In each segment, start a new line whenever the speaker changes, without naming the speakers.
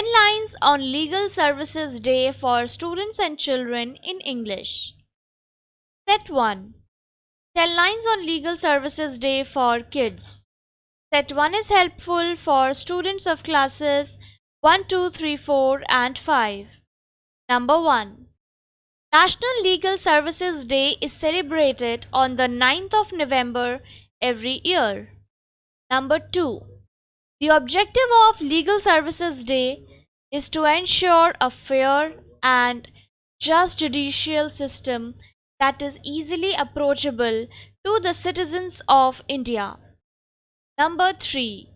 10 lines on Legal Services Day for students and children in English. Set 1. 10 lines on Legal Services Day for kids. Set 1 is helpful for students of classes 1, 2, 3, 4 and 5. Number 1. National Legal Services Day is celebrated on the 9th of November every year. Number 2. The objective of Legal Services Day is to ensure a fair and just judicial system that is easily approachable to the citizens of India. Number 3.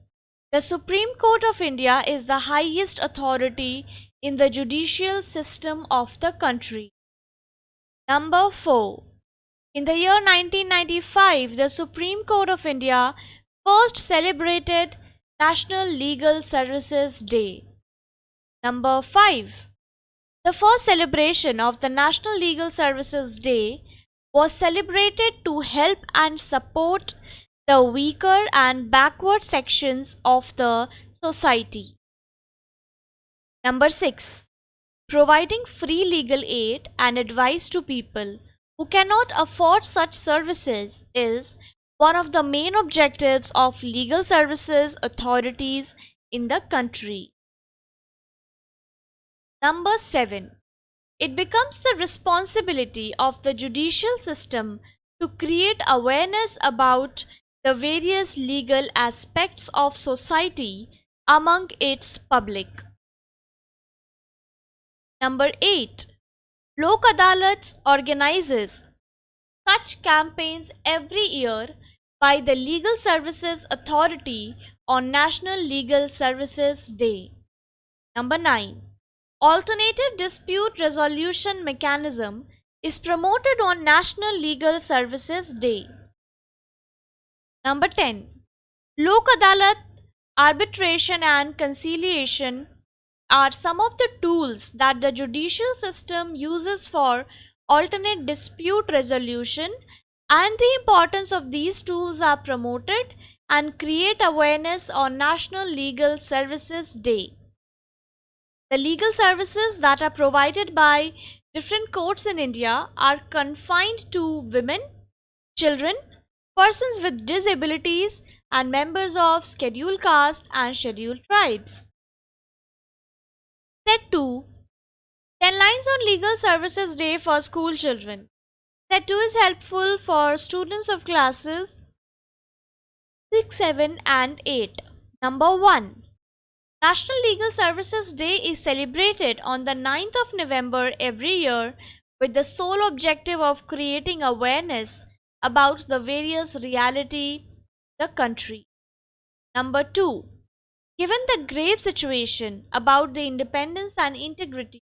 The Supreme Court of India is the highest authority in the judicial system of the country. Number 4. In the year 1995, the Supreme Court of India first celebrated National Legal Services Day. Number 5. The first celebration of the National Legal Services Day was celebrated to help and support the weaker and backward sections of the society. Number 6. Providing free legal aid and advice to people who cannot afford such services is one of the main objectives of legal services authorities in the country. Number 7. It becomes the responsibility of the judicial system to create awareness about the various legal aspects of society among its public. Number 8. Lok Adalats organizes such campaigns every year by the Legal Services Authority on National Legal Services Day. Number 9. Alternative dispute resolution mechanism is promoted on National Legal Services Day. Number 10. Lok Adalat, arbitration and conciliation are some of the tools that the judicial system uses for alternate dispute resolution, and the importance of these tools are promoted and create awareness on National Legal Services Day. The legal services that are provided by different courts in India are confined to women, children, persons with disabilities, and members of scheduled caste and scheduled tribes. Set 2. 10 lines on Legal Services Day for school children. Set 2 is helpful for students of classes 6, 7 and 8. Number 1. National Legal Services Day is celebrated on the 9th of November every year with the sole objective of creating awareness about the various reality of the country. Number 2. Given the grave situation about the independence and integrity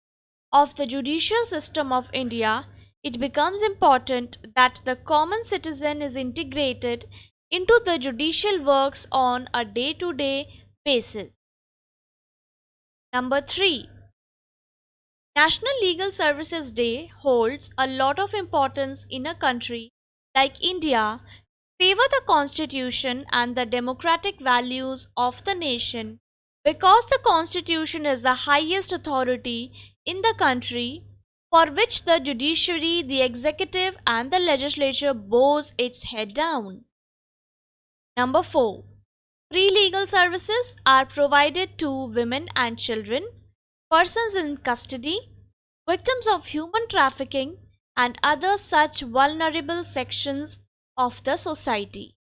of the judicial system of India, it becomes important that the common citizen is integrated into the judicial works on a day-to-day basis. Number 3. National Legal Services Day holds a lot of importance in a country like India, favor the constitution and the democratic values of the nation, because the constitution is the highest authority in the country, for which the judiciary, the executive and the legislature bows its head down. Number 4. Free legal services are provided to women and children, persons in custody, victims of human trafficking and other such vulnerable sections of the society.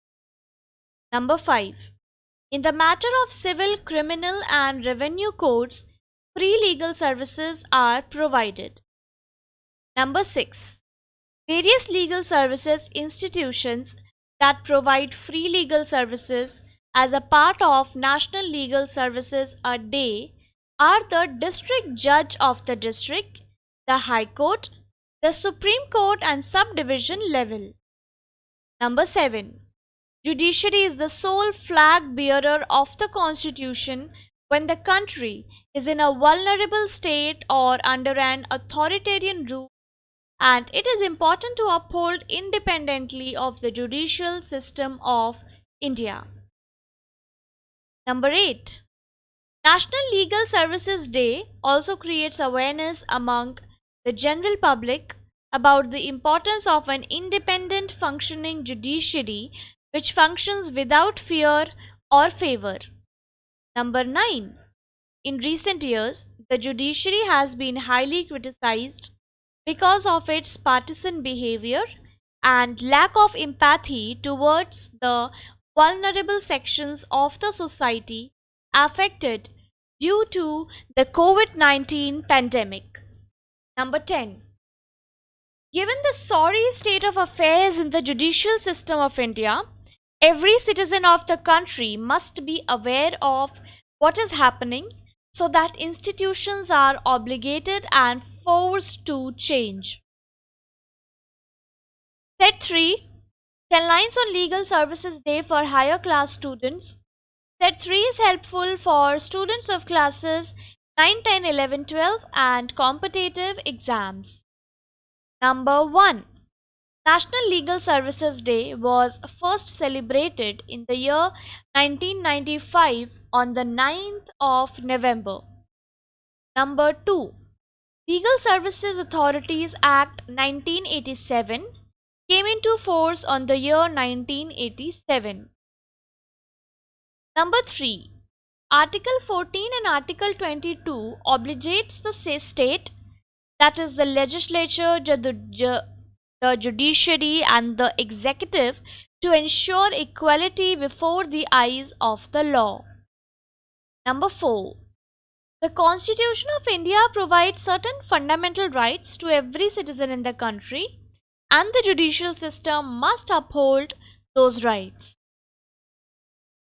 Number 5. In the matter of civil, criminal and revenue codes, free legal services are provided. Number 6. Various legal services institutions that provide free legal services as a part of National Legal Services a Day are the District Judge of the District, the High Court, the Supreme Court and subdivision level. Number 7. Judiciary is the sole flag bearer of the Constitution when the country is in a vulnerable state or under an authoritarian rule, and it is important to uphold independently of the judicial system of India. Number 8. National Legal Services Day also creates awareness among the general public about the importance of an independent functioning judiciary which functions without fear or favor. Number 9. In recent years, the judiciary has been highly criticized because of its partisan behavior and lack of empathy towards the vulnerable sections of the society affected due to the COVID 19 pandemic. Number 10. Given the sorry state of affairs in the judicial system of India, every citizen of the country must be aware of what is happening so that institutions are obligated and forced to change. Set 3. 10 lines on Legal Services Day for higher class students. Set 3 is helpful for students of classes 9, 10, 11, 12 and competitive exams. Number 1. National Legal Services Day was first celebrated in the year 1995 on the 9th of November. Number 2. Legal Services Authorities Act 1987 came into force on the year 1987. Number 3. Article 14 and Article 22 obligates the state, that is the legislature, the judiciary and the executive, to ensure equality before the eyes of the law. Number 4. The Constitution of India provides certain fundamental rights to every citizen in the country, and the judicial system must uphold those rights.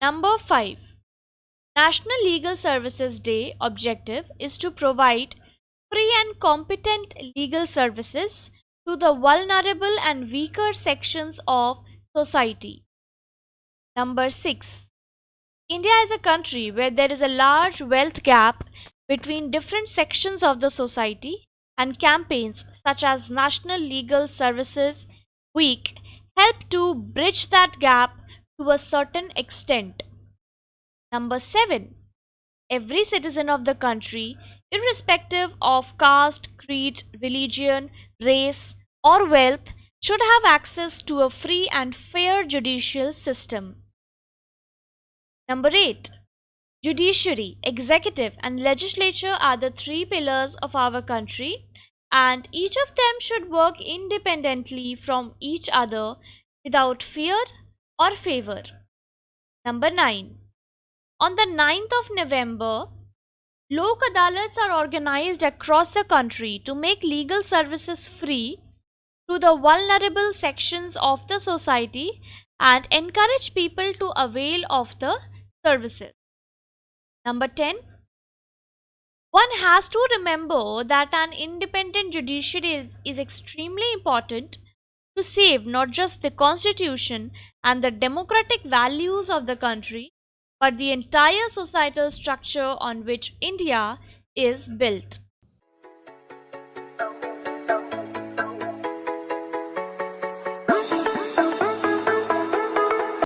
Number 5. National Legal Services Day objective is to provide free and competent legal services to the vulnerable and weaker sections of society. Number 6. India is a country where there is a large wealth gap between different sections of the society, and campaigns such as National Legal Services Week help to bridge that gap to a certain extent. Number 7. Every citizen of the country, irrespective of caste, creed, religion, race, or wealth, should have access to a free and fair judicial system. Number 8. Judiciary, executive, and legislature are the three pillars of our country, and each of them should work independently from each other without fear or favor. Number 9. On the 9th of November, Lok Adalats are organized across the country to make legal services free to the vulnerable sections of the society and encourage people to avail of the services. Number 10. One has to remember that an independent judiciary is extremely important to save not just the constitution and the democratic values of the country, but the entire societal structure on which India is built.